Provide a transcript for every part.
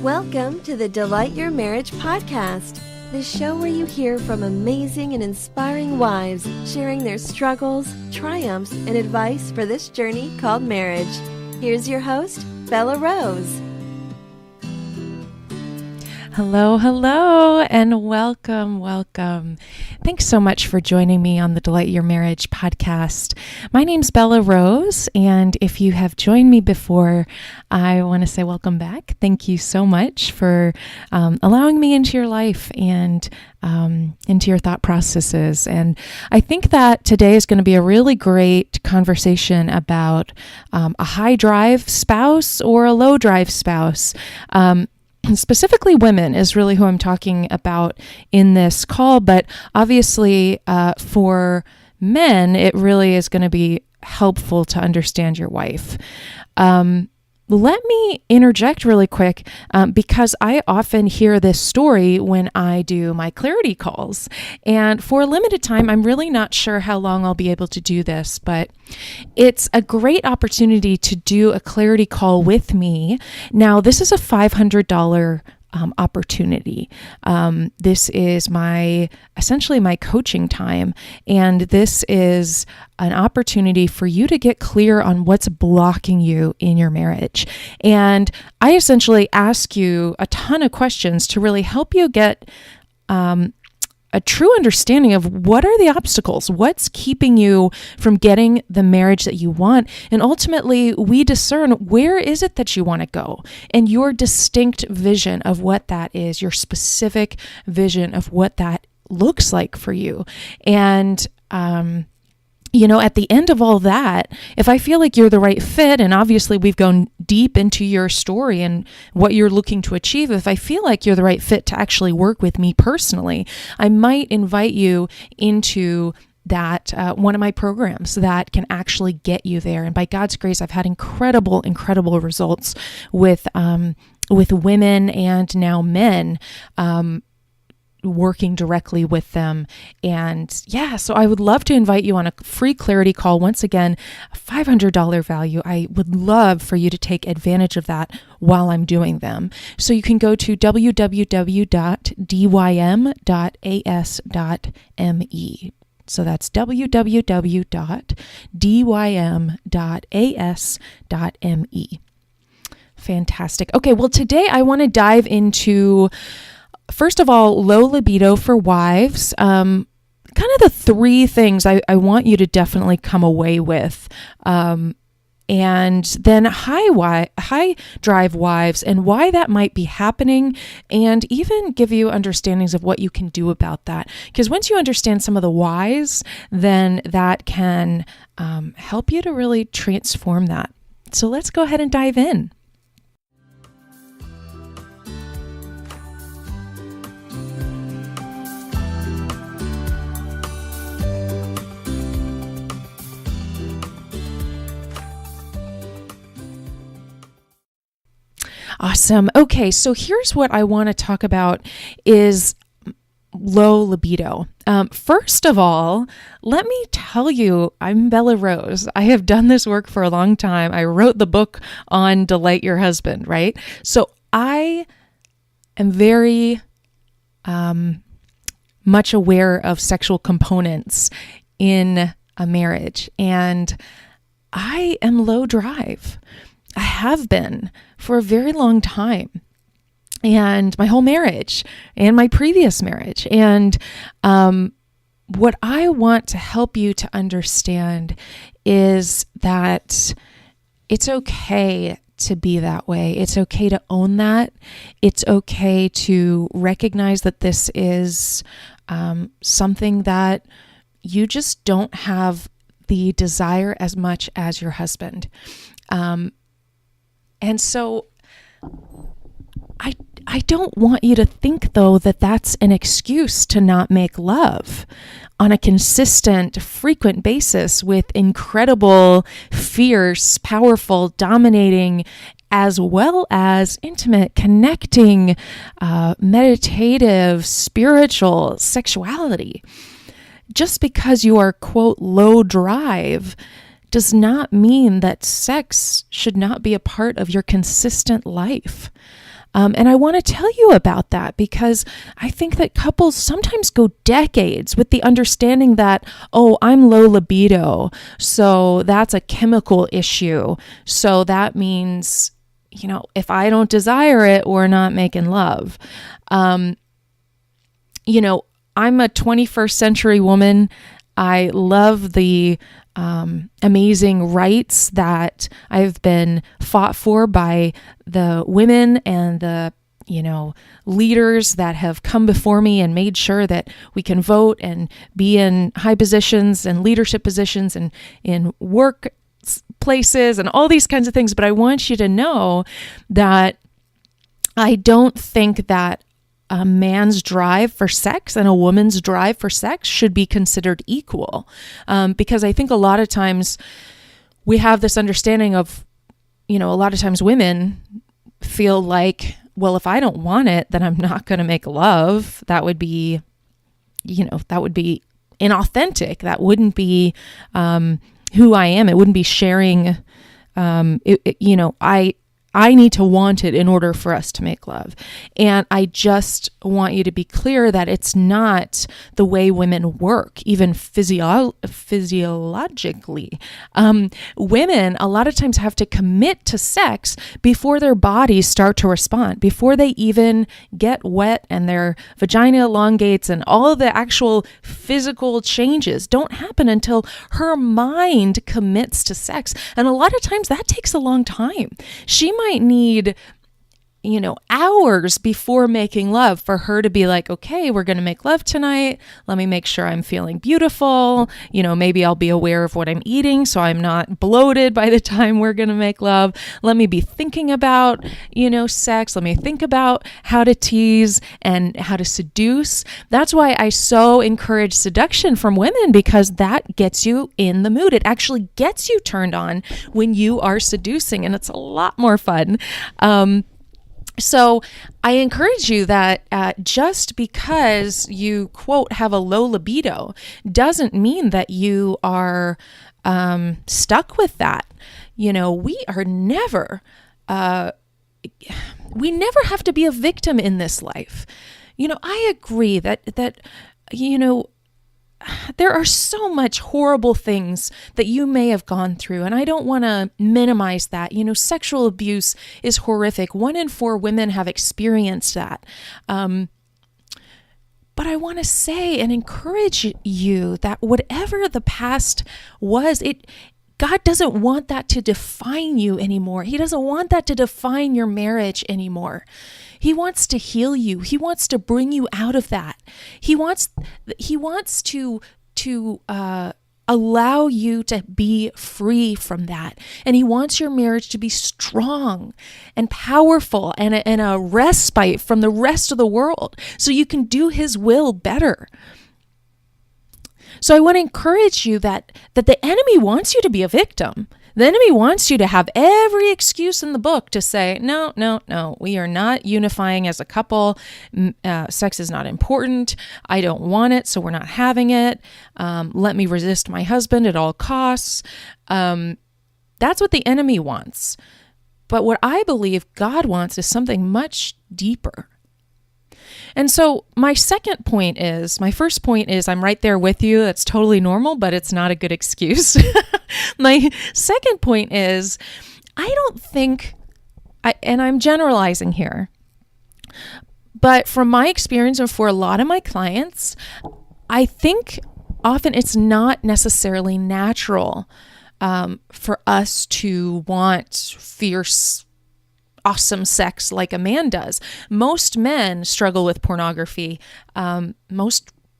Welcome to the Delight Your Marriage podcast, the show where you hear from amazing and inspiring wives sharing their struggles, triumphs, and advice for this journey called marriage. Here's your host, Belah Rose. Hello, and welcome. Thanks so much for joining me on the Delight Your Marriage podcast. My name's Belah Rose, and if you have joined me before, I want to say welcome back. Thank you so much for allowing me into your life and into your thought processes. And I think that today is going to be a really great conversation about a high drive spouse or a low drive spouse. Specifically women is really who I'm talking about in this call, but obviously for men, it really is going to be helpful to understand your wife. Let me interject really quick because I often hear this story when I do my clarity calls. And for a limited time, I'm really not sure how long I'll be able to do this, but it's a great opportunity to do a clarity call with me. Now, this is a $500 opportunity. This is essentially my coaching time. And this is an opportunity for you to get clear on what's blocking you in your marriage. And I essentially ask you a ton of questions to really help you get a true understanding of what are the obstacles, what's keeping you from getting the marriage that you want. And ultimately, we discern where is it that you want to go and your distinct vision of what that is, your specific vision of what that looks like for you. And, at the end of all that, if I feel like you're the right fit, and obviously we've gone deep into your story and what you're looking to achieve, if I feel like you're the right fit to actually work with me personally, I might invite you into that one of my programs that can actually get you there. And by God's grace, I've had incredible results with women and now men, working directly with them. And so I would love to invite you on a free clarity call. Once again, a $500 value. I would love for you to take advantage of that while I'm doing them. So you can go to www.dym.as.me. So that's www.dym.as.me. Fantastic. Okay, well, today I want to dive into, first of all, low libido for wives. Kind of the three things I want you to definitely come away with. And then high drive wives and why that might be happening, and even give you understandings of what you can do about that. Because once you understand some of the whys, then that can help you to really transform that. So let's go ahead and dive in. Awesome. Okay, so here's what I want to talk about is low libido. First of all, let me tell you, I'm Belah Rose. I have done this work for a long time. I wrote the book on Delight Your Husband, right? So I am very much aware of sexual components in a marriage, and I am low drive. I have been for a very long time, and my whole marriage and my previous marriage. And what I want to help you to understand is that it's okay to be that way. It's okay to own that. It's okay to recognize that this is something that you just don't have the desire as much as your husband. And so I don't want you to think, though, that that's an excuse to not make love on a consistent, frequent basis with incredible, fierce, powerful, dominating, as well as intimate, connecting, meditative, spiritual sexuality. Just because you are, quote, low drive does not mean that sex should not be a part of your consistent life. And I want to tell you about that because I think that couples sometimes go decades with the understanding that, oh, I'm low libido, so that's a chemical issue. So that means, if I don't desire it, we're not making love. I'm a 21st century woman. I love the amazing rights that I've been fought for by the women and the leaders that have come before me and made sure that we can vote and be in high positions and leadership positions and in work places and all these kinds of things. But I want you to know that I don't think that a man's drive for sex and a woman's drive for sex should be considered equal. Because I think a lot of times we have this understanding of, a lot of times women feel like, well, if I don't want it, then I'm not going to make love. That would be, inauthentic. That wouldn't be who I am. It wouldn't be sharing, I need to want it in order for us to make love. And I just want you to be clear that it's not the way women work, even physiologically. Women a lot of times have to commit to sex before their bodies start to respond, before they even get wet and their vagina elongates, and all of the actual physical changes don't happen until her mind commits to sex. And a lot of times that takes a long time. She might need, hours before making love for her to be like, okay, we're going to make love tonight. Let me make sure I'm feeling beautiful. Maybe I'll be aware of what I'm eating so I'm not bloated by the time we're going to make love. Let me be thinking about, sex. Let me think about how to tease and how to seduce. That's why I so encourage seduction from women, because that gets you in the mood. It actually gets you turned on when you are seducing, and it's a lot more fun. So I encourage you that just because you, quote, have a low libido doesn't mean that you are stuck with that. We never have to be a victim in this life. I agree that there are so much horrible things that you may have gone through, and I don't want to minimize that. Sexual abuse is horrific. 1 in 4 women have experienced that. But I want to say and encourage you that whatever the past was, God doesn't want that to define you anymore. He doesn't want that to define your marriage anymore. He wants to heal you. He wants to bring you out of that. He wants to allow you to be free from that. And he wants your marriage to be strong and powerful and a respite from the rest of the world so you can do his will better. So I want to encourage you that the enemy wants you to be a victim. The enemy wants you to have every excuse in the book to say, no, we are not unifying as a couple. Sex is not important. I don't want it, so we're not having it. Let me resist my husband at all costs. That's what the enemy wants. But what I believe God wants is something much deeper. And so my first point is I'm right there with you. That's totally normal, but it's not a good excuse. My second point is and I'm generalizing here, but from my experience and for a lot of my clients, I think often it's not necessarily natural for us to want fierce, awesome sex like a man does. Most men struggle with pornography.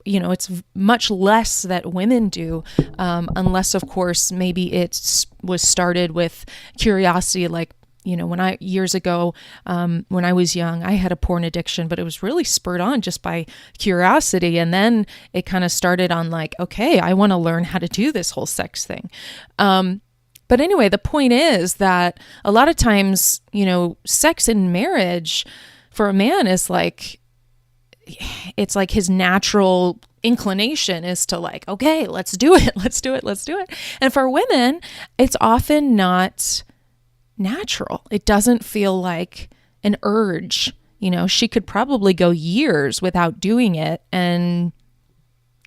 It's much less that women do, unless, of course, maybe it was started with curiosity. Like, years ago, when I was young, I had a porn addiction, but it was really spurred on just by curiosity. And then it kind of started on like, okay, I want to learn how to do this whole sex thing. But anyway, the point is that a lot of times, sex in marriage for a man is like, it's like his natural inclination is to like, okay, let's do it. And for women, it's often not natural. It doesn't feel like an urge. She could probably go years without doing it and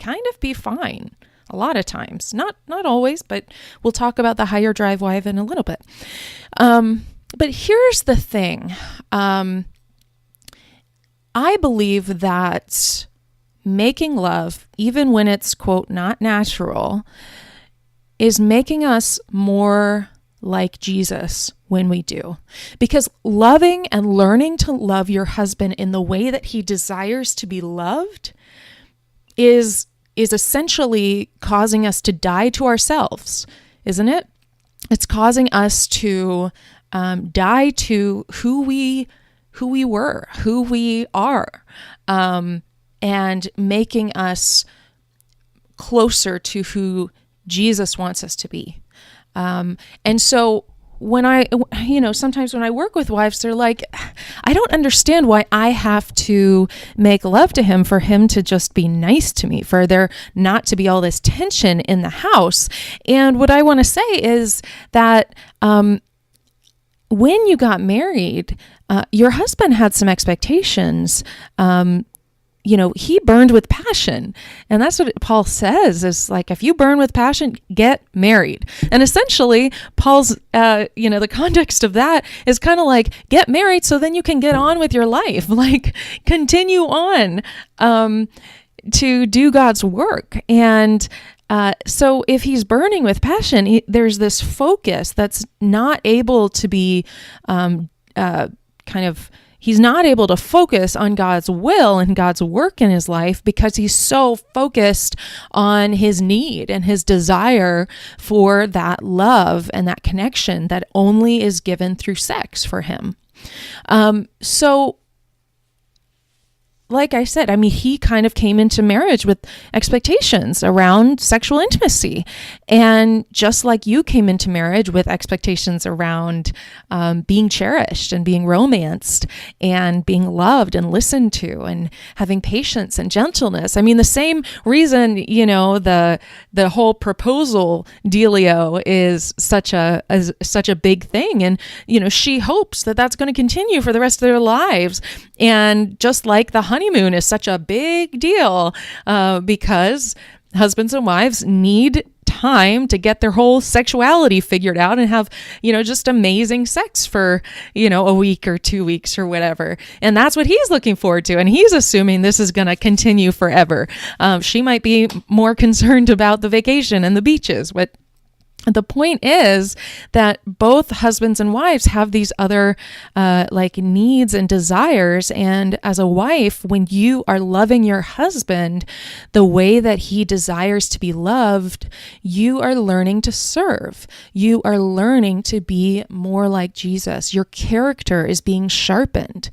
kind of be fine a lot of times. Not always, but we'll talk about the higher drive wife in a little bit. But here's the thing. I believe that making love, even when it's, quote, not natural, is making us more like Jesus when we do. Because loving and learning to love your husband in the way that he desires to be loved is essentially causing us to die to ourselves, isn't it? It's causing us to die to who we were, who we are, and making us closer to who Jesus wants us to be. And so sometimes when I work with wives, they're like, I don't understand why I have to make love to him for him to just be nice to me, for there not to be all this tension in the house. And what I want to say is that, when you got married, your husband had some expectations. He burned with passion. And that's what Paul says is like, if you burn with passion, get married. And essentially Paul's, the context of that is kind of like, get married so then you can get on with your life, like continue on to do God's work. And so if he's burning with passion, there's this focus that's not able to be he's not able to focus on God's will and God's work in his life because he's so focused on his need and his desire for that love and that connection that only is given through sex for him. So like I said, he kind of came into marriage with expectations around sexual intimacy. And just like you came into marriage with expectations around being cherished and being romanced and being loved and listened to and having patience and gentleness. The same reason, the whole proposal dealio is such a big thing. And, she hopes that that's going to continue for the rest of their lives. And just like the honeymoon is such a big deal because husbands and wives need time to get their whole sexuality figured out and have, just amazing sex for, a week or 2 weeks or whatever. And that's what he's looking forward to. And he's assuming this is going to continue forever. She might be more concerned about the vacation and the beaches, but the point is that both husbands and wives have these other needs and desires. And as a wife, when you are loving your husband the way that he desires to be loved, you are learning to serve. You are learning to be more like Jesus. Your character is being sharpened.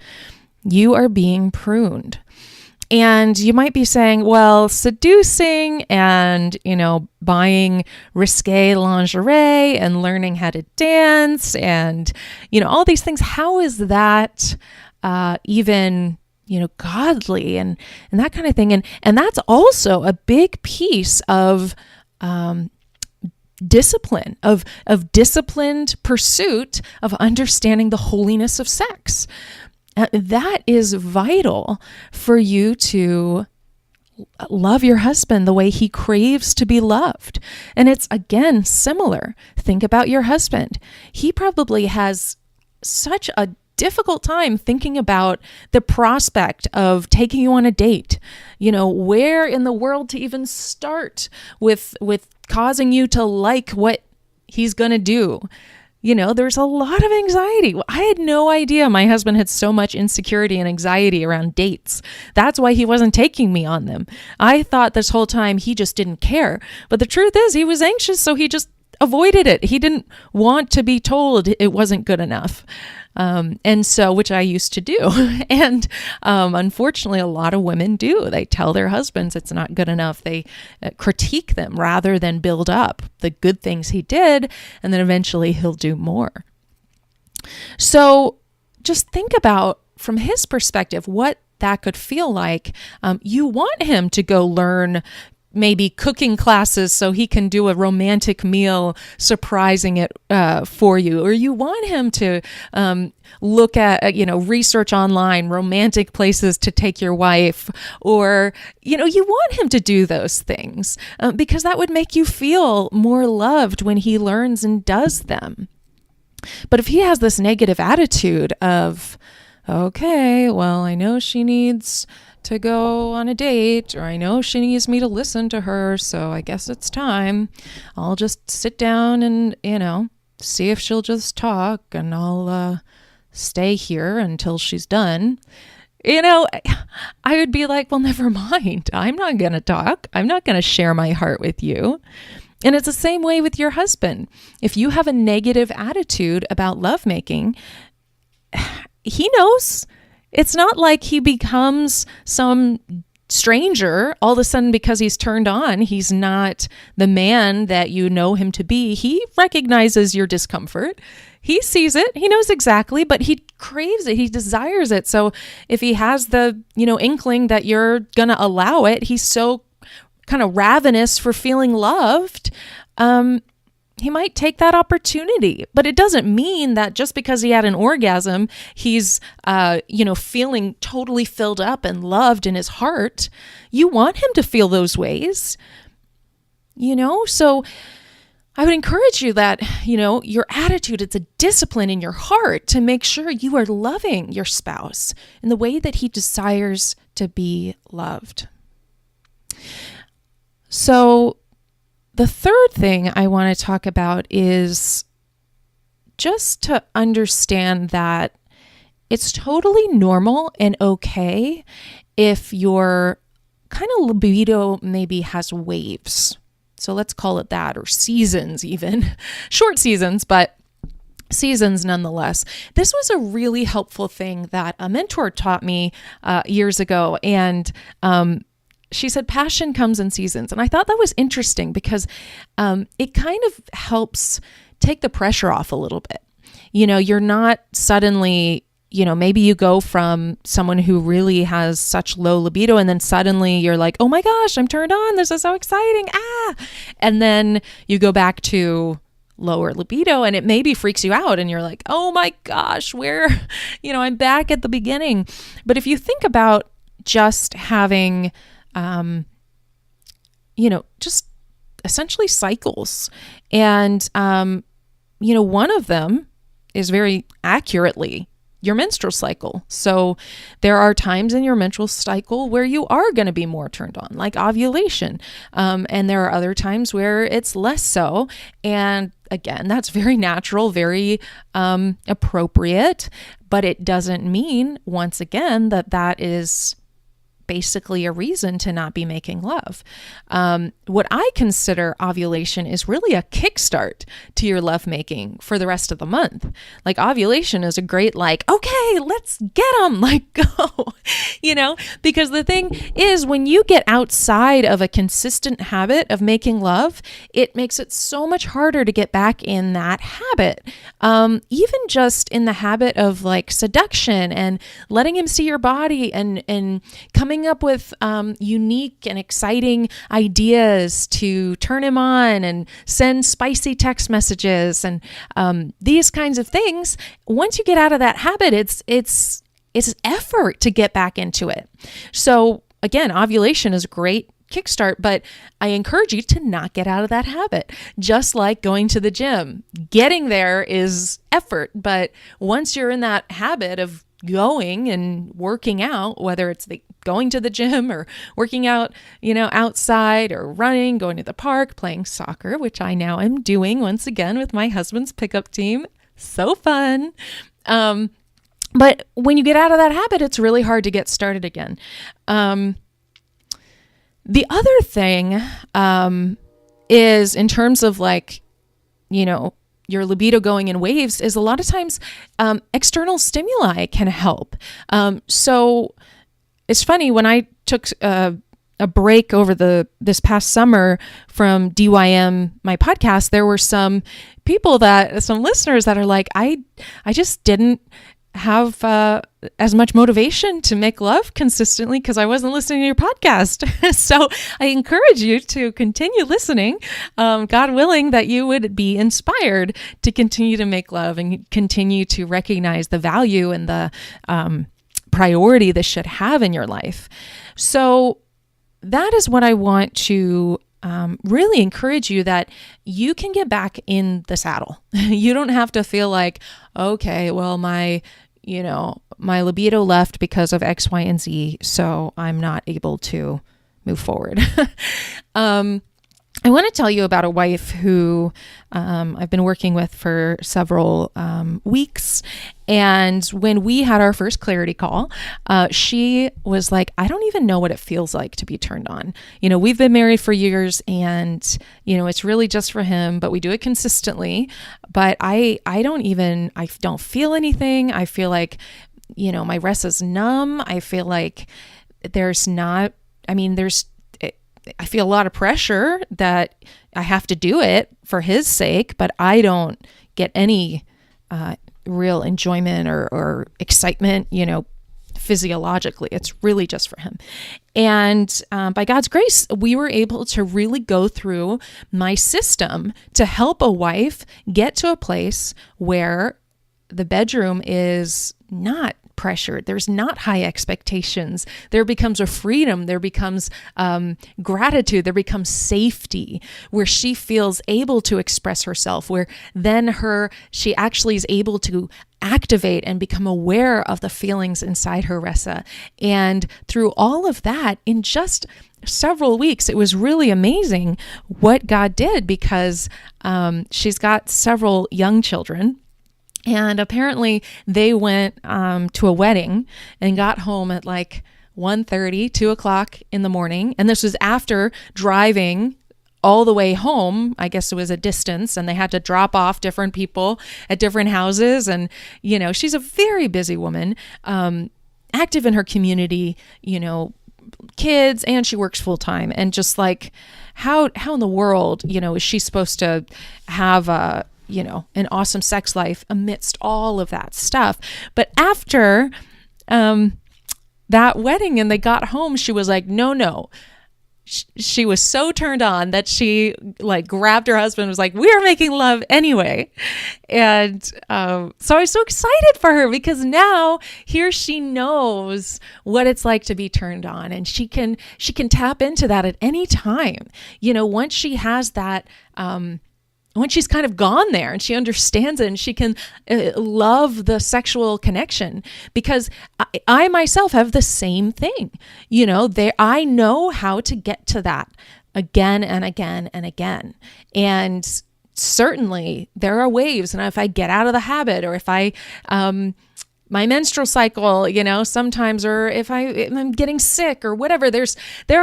You are being pruned. And you might be saying, well, seducing and, buying risque lingerie and learning how to dance and, all these things, how is that even, godly and that kind of thing? And that's also a big piece of discipline, of disciplined pursuit of understanding the holiness of sex. That is vital for you to love your husband the way he craves to be loved. And it's, again, similar. Think about your husband. He probably has such a difficult time thinking about the prospect of taking you on a date, where in the world to even start with causing you to like what he's going to do. There's a lot of anxiety. I had no idea my husband had so much insecurity and anxiety around dates. That's why he wasn't taking me on them. I thought this whole time he just didn't care. But the truth is he was anxious, so he just avoided it. He didn't want to be told it wasn't good enough. And so, which I used to do. And unfortunately, a lot of women do. They tell their husbands it's not good enough. They critique them rather than build up the good things he did. And then eventually he'll do more. So just think about, from his perspective, what that could feel like. You want him to go learn maybe cooking classes so he can do a romantic meal, surprising it for you, or you want him to look at, research online, romantic places to take your wife, or, you want him to do those things because that would make you feel more loved when he learns and does them. But if he has this negative attitude of, okay, well, I know she needs to go on a date, or I know she needs me to listen to her, so I guess it's time. I'll just sit down and, see if she'll just talk, and I'll stay here until she's done. I would be like, well, never mind. I'm not going to talk. I'm not going to share my heart with you. And it's the same way with your husband. If you have a negative attitude about lovemaking, he knows. It's not like he becomes some stranger all of a sudden because he's turned on. He's not the man that you know him to be. He recognizes your discomfort. He sees it. He knows exactly, but he craves it. He desires it. So if he has the, inkling that you're going to allow it, he's so kind of ravenous for feeling loved, he might take that opportunity. But it doesn't mean that just because he had an orgasm, he's, feeling totally filled up and loved in his heart. You want him to feel those ways, So I would encourage you that, your attitude, it's a discipline in your heart to make sure you are loving your spouse in the way that he desires to be loved. So the third thing I want to talk about is just to understand that it's totally normal and okay if your kind of libido maybe has waves. So let's call it that, or seasons even. Short seasons, but seasons nonetheless. This was a really helpful thing that a mentor taught me years ago. And she said, passion comes in seasons. And I thought that was interesting because it kind of helps take the pressure off a little bit. You're not suddenly, maybe you go from someone who really has such low libido and then suddenly you're like, oh my gosh, I'm turned on. This is so exciting. And then you go back to lower libido and it maybe freaks you out and you're like, oh my gosh, I'm back at the beginning. But if you think about just having just essentially cycles. And, one of them is very accurately your menstrual cycle. So there are times in your menstrual cycle where you are going to be more turned on, like ovulation. And there are other times where it's less so. And again, that's very natural, very appropriate, but it doesn't mean, once again, that is basically a reason to not be making love. What I consider ovulation is really a kickstart to your lovemaking for the rest of the month. Like ovulation is a great, okay, let's get them, go, because the thing is when you get outside of a consistent habit of making love, it makes it so much harder to get back in that habit. Even just in the habit of seduction and letting him see your body and coming up with unique and exciting ideas to turn him on and send spicy text messages and these kinds of things. Once you get out of that habit, it's effort to get back into it. So again, ovulation is a great kickstart, but I encourage you to not get out of that habit. Just like going to the gym, getting there is effort, but once you're in that habit of going and working out, whether it's going to the gym or working out, outside or running, going to the park, playing soccer, which I now am doing once again with my husband's pickup team. So fun. But when you get out of that habit, it's really hard to get started again. The other thing is in terms of your libido going in waves is a lot of times external stimuli can help. So it's funny, when I took a break over this past summer from DYM, my podcast, there were some listeners that are like, I just didn't have as much motivation to make love consistently because I wasn't listening to your podcast. So I encourage you to continue listening, God willing, that you would be inspired to continue to make love and continue to recognize the value and the priority this should have in your life. So that is what I want to really encourage you, that you can get back in the saddle. You don't have to feel like, okay, well, my libido left because of X, Y, and Z, so I'm not able to move forward. I want to tell you about a wife who I've been working with for several weeks. And when we had our first clarity call, she was like, I don't even know what it feels like to be turned on. We've been married for years and, it's really just for him, but we do it consistently. But I don't feel anything. I feel like, my rest is numb. I feel like I feel a lot of pressure that I have to do it for his sake, but I don't get any real enjoyment or excitement, physiologically. It's really just for him. And by God's grace, we were able to really go through my system to help a wife get to a place where the bedroom is not pressured. There's not high expectations. There becomes a freedom. There becomes gratitude. There becomes safety, where she feels able to express herself, where then she actually is able to activate and become aware of the feelings inside her resa. And through all of that, in just several weeks, it was really amazing what God did, because she's got several young children. And apparently they went to a wedding and got home at like 1:30, 2 o'clock in the morning. And this was after driving all the way home. I guess it was a distance, and they had to drop off different people at different houses. And, she's a very busy woman, active in her community, kids, and she works full time. And just like, how in the world, is she supposed to have an awesome sex life amidst all of that stuff? But after that wedding and they got home, she was like, no. She was so turned on that she grabbed her husband and was like, we are making love anyway. And so I was so excited for her, because now here she knows what it's like to be turned on, and she can tap into that at any time. Once she has that, when she's kind of gone there and she understands it, and she can love the sexual connection, because I myself have the same thing. I know how to get to that again and again and again. And certainly there are waves. And if I get out of the habit, or if my menstrual cycle, sometimes, or if I'm getting sick or whatever, there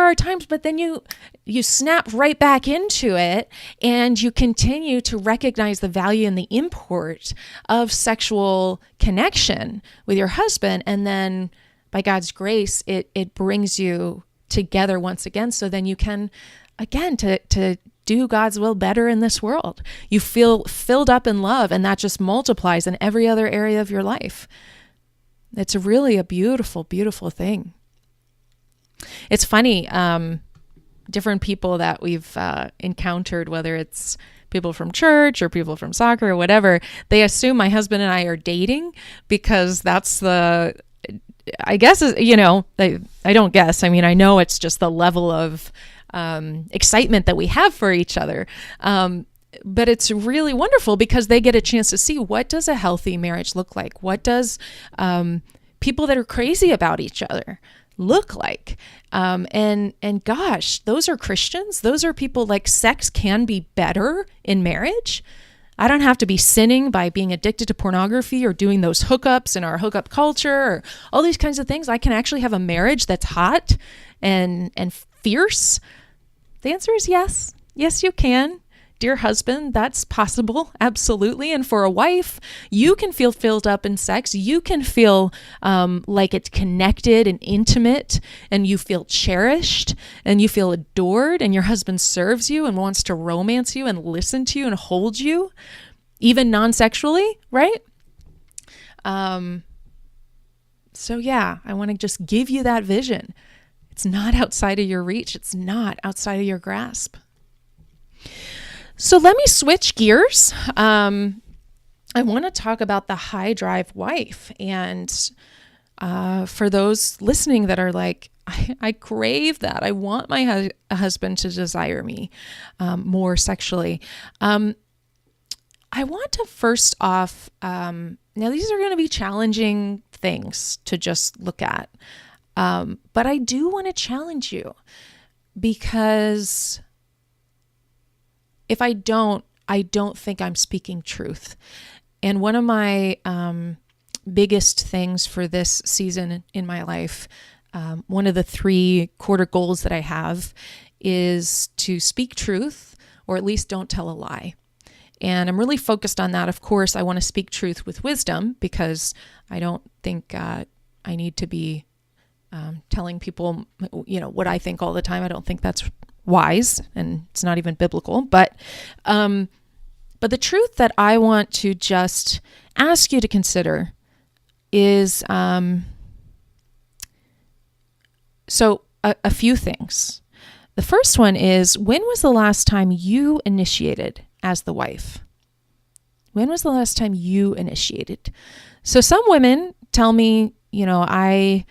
are times, but then you snap right back into it, and you continue to recognize the value and the import of sexual connection with your husband. And then by God's grace, it brings you together once again. So then you can, again, to do God's will better in this world. You feel filled up in love, and that just multiplies in every other area of your life. It's really a beautiful, beautiful thing. It's funny, different people that we've encountered, whether it's people from church or people from soccer or whatever, they assume my husband and I are dating, because that's I don't guess. I mean, I know it's just the level of excitement that we have for each other. But it's really wonderful, because they get a chance to see, what does a healthy marriage look like? What does people that are crazy about each other look like? And gosh, those are Christians. Those are people, like, sex can be better in marriage. I don't have to be sinning by being addicted to pornography or doing those hookups in our hookup culture or all these kinds of things. I can actually have a marriage that's hot and fierce. The answer is yes. Yes, you can. Dear husband, that's possible, absolutely. And for a wife, you can feel filled up in sex. You can feel like it's connected and intimate, and you feel cherished, and you feel adored, and your husband serves you and wants to romance you and listen to you and hold you, even non-sexually, right? So yeah, I want to just give you that vision. It's not outside of your reach. It's not outside of your grasp. So let me switch gears. I want to talk about the high drive wife. And for those listening that are like, I crave that. I want my husband to desire me more sexually. I want to first off, now these are going to be challenging things to just look at. But I do want to challenge you, because if I don't think I'm speaking truth. And one of my biggest things for this season in my life, one of the 3 quarter goals that I have is to speak truth, or at least don't tell a lie. And I'm really focused on that. Of course, I want to speak truth with wisdom, because I don't think I need to be telling people, what I think all the time. I don't think that's wise, and it's not even biblical. But the truth that I want to just ask you to consider is so a few things. The first one is, when was the last time you initiated as the wife? When was the last time you initiated? So some women tell me, my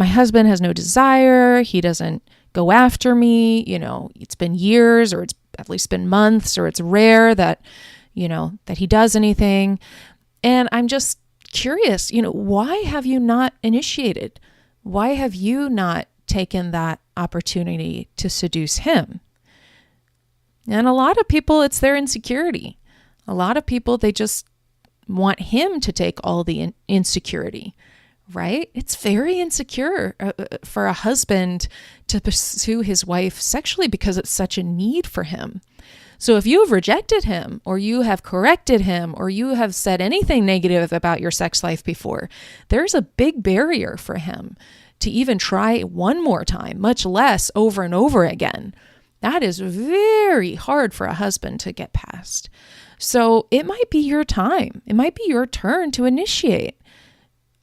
husband has no desire. He doesn't go after me. It's been years, or it's at least been months, or it's rare that he does anything. And I'm just curious, why have you not initiated? Why have you not taken that opportunity to seduce him? And a lot of people, it's their insecurity. A lot of people, they just want him to take all the insecurity, right? It's very insecure for a husband to pursue his wife sexually, because it's such a need for him. So if you have rejected him, or you have corrected him, or you have said anything negative about your sex life before, there's a big barrier for him to even try one more time, much less over and over again. That is very hard for a husband to get past. So it might be your time. It might be your turn to initiate.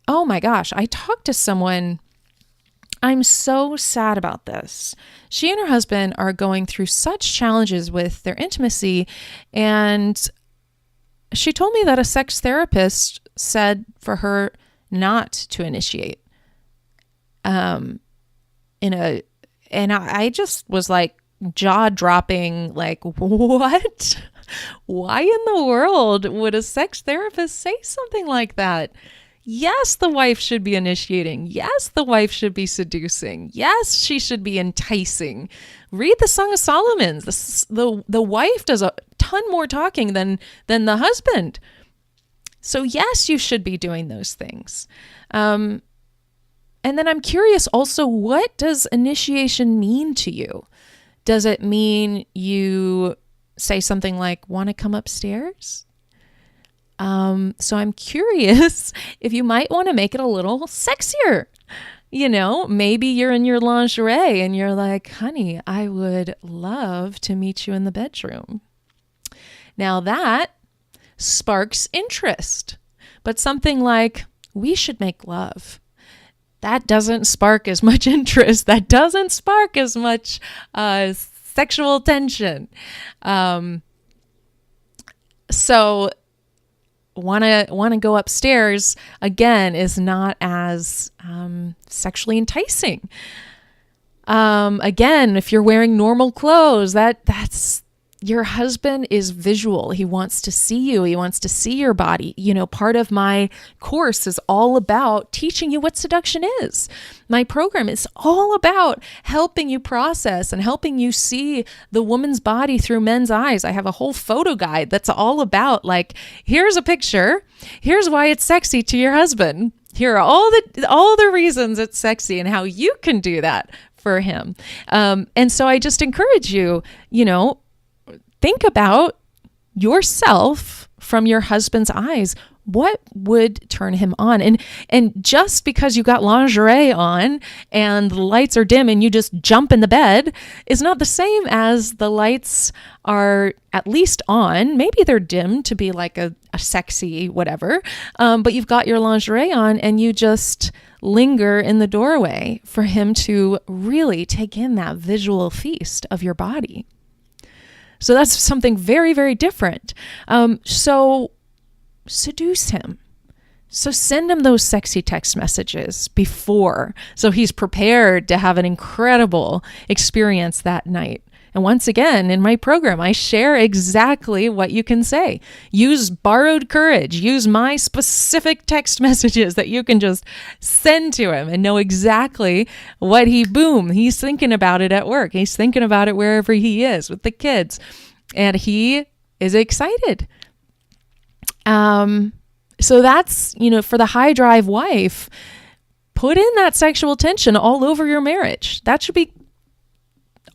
Oh my gosh, I talked to someone. I'm so sad about this. She and her husband are going through such challenges with their intimacy. And she told me that a sex therapist said for her not to initiate. And I just was like, jaw dropping, like, what? Why in the world would a sex therapist say something like that? Yes, the wife should be initiating. Yes, the wife should be seducing. Yes, she should be enticing. Read the Song of Solomon. The wife does a ton more talking than the husband. So yes, you should be doing those things. And then I'm curious also, what does initiation mean to you? Does it mean you say something like, want to come upstairs? So I'm curious if you might want to make it a little sexier. Maybe you're in your lingerie and you're like, honey, I would love to meet you in the bedroom. Now that sparks interest, but something like, we should make love. That doesn't spark as much interest. That doesn't spark as much sexual tension. So want to go upstairs again is not as sexually enticing. Again, if you're wearing normal clothes, that's your husband is visual. He wants to see you. He wants to see your body. Part of my course is all about teaching you what seduction is. My program is all about helping you process and helping you see the woman's body through men's eyes. I have a whole photo guide that's all about, like, here's a picture. Here's why it's sexy to your husband. Here are all the reasons it's sexy and how you can do that for him. And so I just encourage you, think about yourself from your husband's eyes. What would turn him on? And just because you got lingerie on and the lights are dim and you just jump in the bed is not the same as the lights are at least on. Maybe they're dim to be like a sexy whatever, but you've got your lingerie on and you just linger in the doorway for him to really take in that visual feast of your body. So that's something very, very different. So seduce him. So send him those sexy text messages before, so he's prepared to have an incredible experience that night. And once again, in my program, I share exactly what you can say. Use borrowed courage. Use my specific text messages that you can just send to him and know exactly what he's thinking about it at work. He's thinking about it wherever he is with the kids. And he is excited. So that's, for the high drive wife, put in that sexual tension all over your marriage. That should be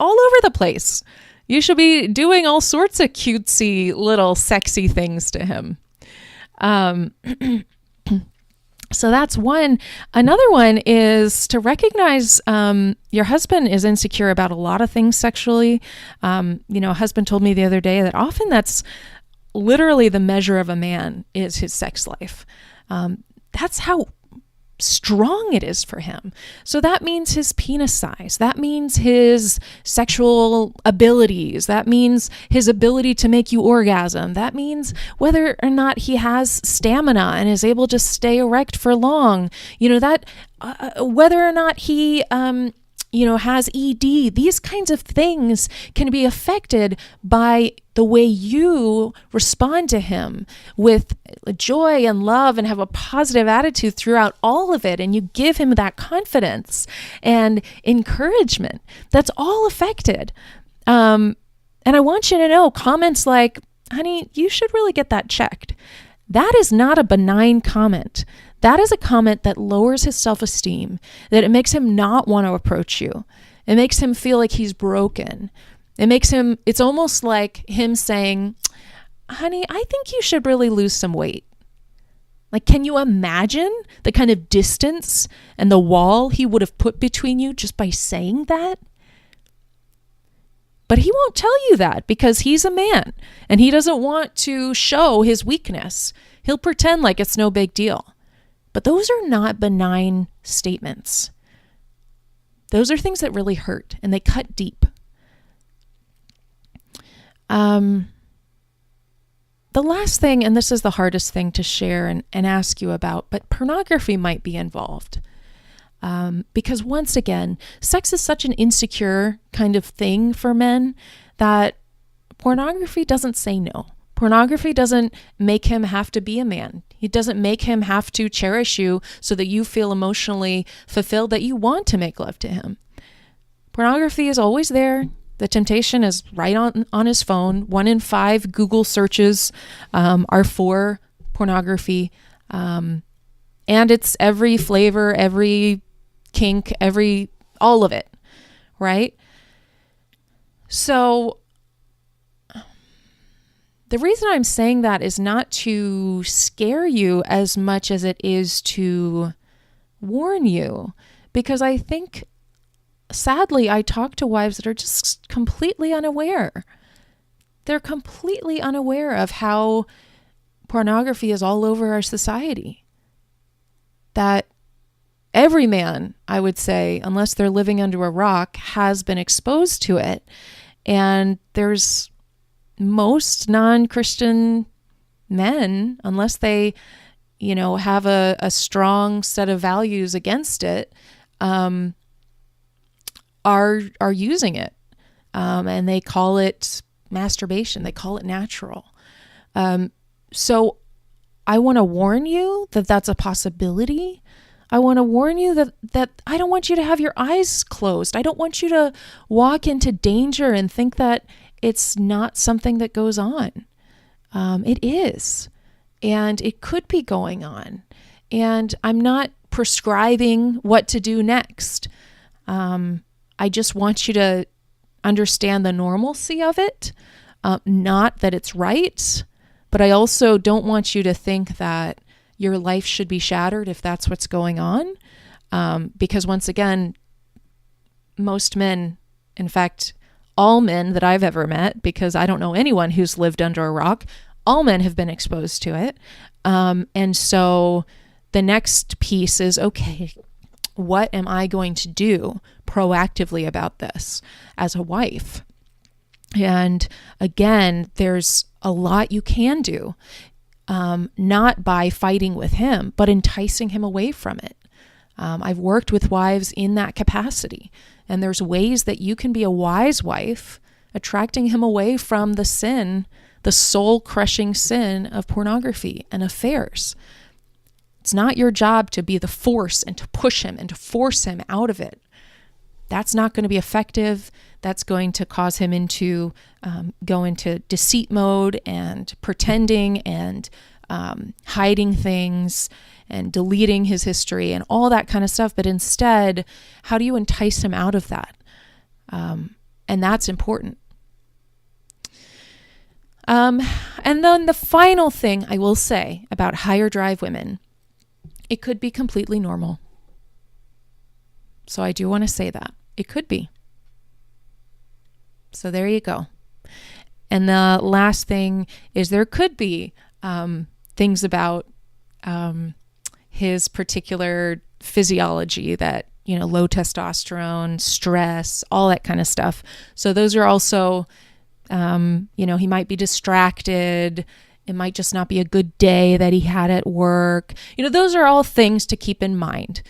all over the place. You should be doing all sorts of cutesy little sexy things to him. So that's one. Another one is to recognize your husband is insecure about a lot of things sexually. A husband told me the other day that often that's literally the measure of a man is his sex life. That's how strong it is for him. So that means his penis size. That means his sexual abilities. That means his ability to make you orgasm. That means whether or not he has stamina and is able to stay erect for long. Whether or not he has ED. These kinds of things can be affected by the way you respond to him with joy and love and have a positive attitude throughout all of it. And you give him that confidence and encouragement. That's all affected. And I want you to know comments like, honey, you should really get that checked. That is not a benign comment. That is a comment that lowers his self-esteem, that it makes him not want to approach you. It makes him feel like he's broken. It's almost like him saying, honey, I think you should really lose some weight. Like, can you imagine the kind of distance and the wall he would have put between you just by saying that? But he won't tell you that because he's a man and he doesn't want to show his weakness. He'll pretend like it's no big deal. But those are not benign statements. Those are things that really hurt and they cut deep. The last thing, and this is the hardest thing to share and ask you about, but pornography might be involved. Because once again, sex is such an insecure kind of thing for men that pornography doesn't say no. Pornography doesn't make him have to be a man. It doesn't make him have to cherish you so that you feel emotionally fulfilled that you want to make love to him. Pornography is always there. The temptation is right on his phone. 1 in 5 Google searches are for pornography. And it's every flavor, every kink, all of it, right? So the reason I'm saying that is not to scare you as much as it is to warn you, because I think, sadly, I talk to wives that are just completely unaware. They're completely unaware of how pornography is all over our society. That every man, I would say, unless they're living under a rock, has been exposed to it. And there's most non-Christian men, unless they, have a strong set of values against it, are using it. And they call it masturbation. They call it natural. So I want to warn you that that's a possibility. I want to warn you that I don't want you to have your eyes closed. I don't want you to walk into danger and think that it's not something that goes on. It is. And it could be going on. And I'm not prescribing what to do next. I just want you to understand the normalcy of it. Not that it's right, But I also don't want you to think that your life should be shattered if that's what's going on. Because once again, most men, in fact, all men that I've ever met, because I don't know anyone who's lived under a rock, all men have been exposed to it. And so the next piece is, okay, what am I going to do proactively about this as a wife? And again, there's a lot you can do, not by fighting with him, but enticing him away from it. I've worked with wives in that capacity, and there's ways that you can be a wise wife, attracting him away from the sin, the soul-crushing sin of pornography and affairs. It's not your job to be the force and to push him and to force him out of it. That's not going to be effective. That's going to cause him into go into deceit mode and pretending and hiding things and deleting his history and all that kind of stuff. But instead, how do you entice him out of that? And that's important. And then the final thing I will say about higher drive women, it could be completely normal. So I do want to say that. It could be. So there you go. And the last thing is there could be things about his particular physiology that, low testosterone, stress, all that kind of stuff. So those are also, he might be distracted. It might just not be a good day that he had at work. Those are all things to keep in mind.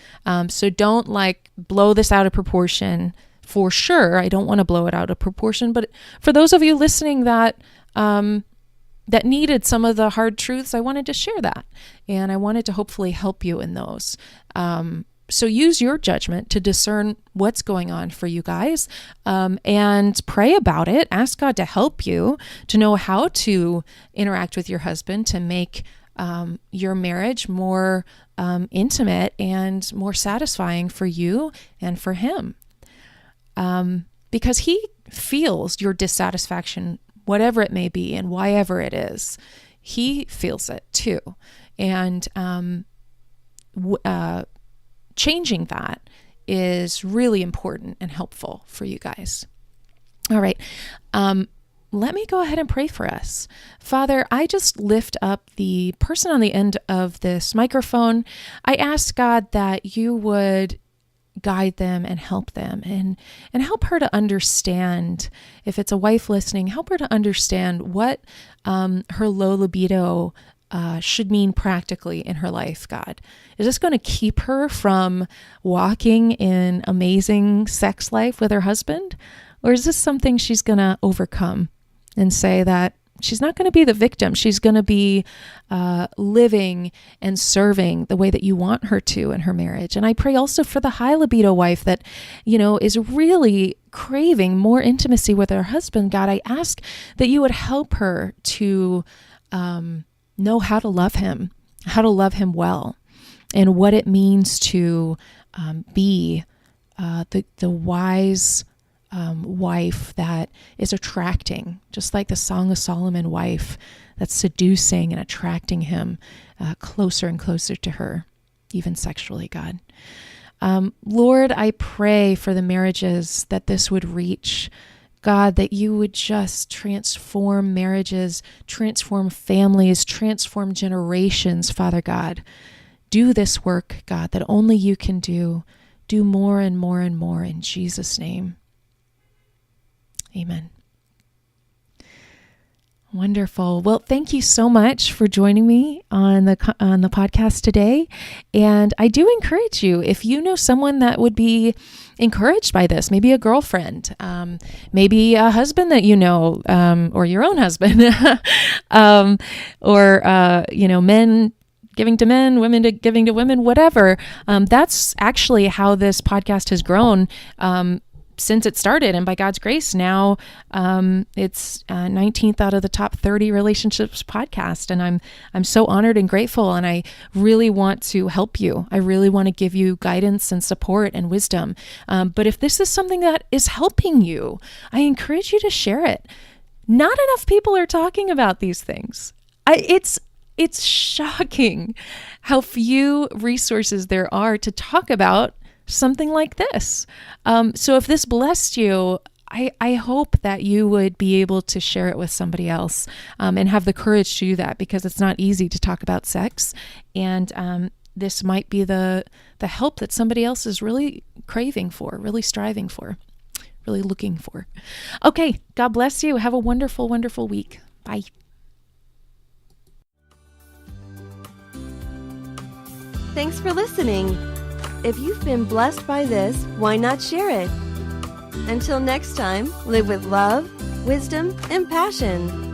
So don't blow this out of proportion. For sure, I don't want to blow it out of proportion. But for those of you listening that needed some of the hard truths, I wanted to share that. And I wanted to hopefully help you in those. So use your judgment to discern what's going on for you guys, and pray about it. Ask God to help you to know how to interact with your husband to make your marriage more intimate and more satisfying for you and for him. Because he feels your dissatisfaction, whatever it may be and whyever it is. He feels it too. And changing that is really important and helpful for you guys. All right. Let me go ahead and pray for us. Father, I just lift up the person on the end of this microphone. I ask God that you would guide them and help them and help her to understand, if it's a wife listening, help her to understand what her low libido should mean practically in her life, God. Is this going to keep her from walking in amazing sex life with her husband? Or is this something she's going to overcome and say that she's not going to be the victim? She's going to be living and serving the way that you want her to in her marriage. And I pray also for the high libido wife that, is really craving more intimacy with her husband. God, I ask that you would help her to know how to love him well, and what it means to be the wise wife that is attracting, just like the Song of Solomon wife that's seducing and attracting him closer and closer to her, even sexually, God. Lord, I pray for the marriages that this would reach. God, that you would just transform marriages, transform families, transform generations, Father God. Do this work, God, that only you can do. Do more and more and more in Jesus' name. Amen. Wonderful. Well, thank you so much for joining me on the podcast today. And I do encourage you, if you know someone that would be encouraged by this, maybe a girlfriend, maybe a husband that you know, or your own husband, or men giving to men, women giving to women, whatever. That's actually how this podcast has grown since it started, and by God's grace, now it's 19th out of the top 30 relationships podcast, and I'm so honored and grateful, and I really want to help you. I really want to give you guidance and support and wisdom. But if this is something that is helping you, I encourage you to share it. Not enough people are talking about these things. It's shocking how few resources there are to talk about something like this. So if this blessed you, I hope that you would be able to share it with somebody else and have the courage to do that, because it's not easy to talk about sex. And this might be the help that somebody else is really craving for, really striving for, really looking for. Okay, God bless you. Have a wonderful, wonderful week. Bye. Thanks for listening. If you've been blessed by this, why not share it? Until next time, live with love, wisdom, and passion.